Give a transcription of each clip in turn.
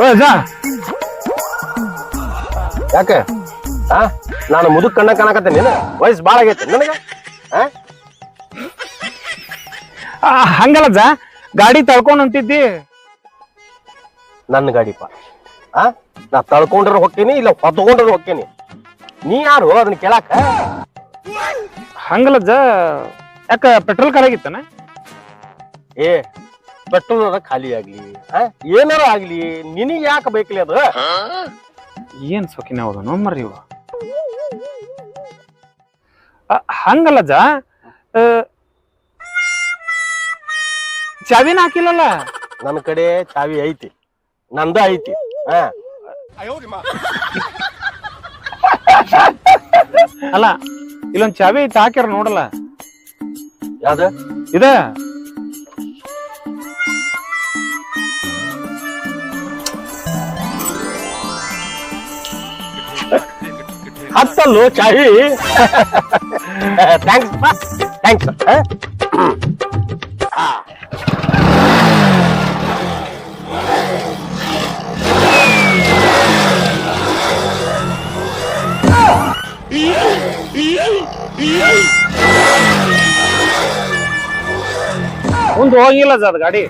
ಅಜ್ಜ ಯಾಕೆ ನಾನು ಮುದುಕ್ ಕಣ್ಣ ಕಾಣಕತ್ತೆ ನೀನು ವಯಸ್ಸು ಭಾಳ ಆಗೈತೆ ನನಗೆ ಹಂಗಲ್ಲಜ್ಜ ಗಾಡಿ ತಳ್ಕೊಂಡ್ ಹೊಂಟಿದ್ದಿ. ನನ್ನ ಗಾಡಿಪ ನಾ ತಳ್ಕೊಂಡ್ರ ಹೊಕ್ಕೇನಿ ಇಲ್ಲ ಹೊತ್ಕೊಂಡ್ರ ಹೊಕ್ಕೇನಿ. ನೀ ಯಾರು ಅದನ್ನ ಕೇಳಾಕ? ಹಂಗಲ್ಲಜ್ಜ ಯಾಕ ಪೆಟ್ರೋಲ್ ಖಾಲಿಯಾಗಿತ್ತಾನ? ಏ ಪೆಟ್ರೋಲ್ ಖಾಲಿ ಆಗ್ಲಿ ಏನಾರ ಆಗ್ಲಿ ನಿನಗ್ ಯಾಕೆ ಬೇಕಲಿ ಅದು? ಏನ್ ಸೊಕಿನ ಹೌದ ನೋಡ್ಮರ್ರಿ ಇವ. ಹಂಗಲ್ಲಜ್ಜ ಚಾವಿನ ಹಾಕಿಲ್ಲಲ್ಲ. ನನ್ನ ಕಡೆ ಚಾವಿ ಐತಿ, ನಂದ ಐತಿ. ಅಲ್ಲ ಇಲ್ಲೊಂದ್ ಚಾವಿ ಐತಿ ಹಾಕ್ಯಾರ ನೋಡಲ್ಲ. ಯಾವ್ದ ಇದ ಹತ್ತಲ್ಲೋ ಚಾವಿ. Thanks thanks. ಮುಂದ್ ಹೋಗಿಲ್ಲ ಅದ ಗಾಡಿ.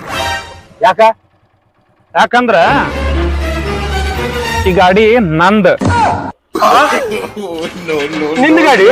ಯಾಕಂದ್ರ ಈ ಗಾಡಿ ನಂದ್. ನಿನ್ನ ಗಾಡಿ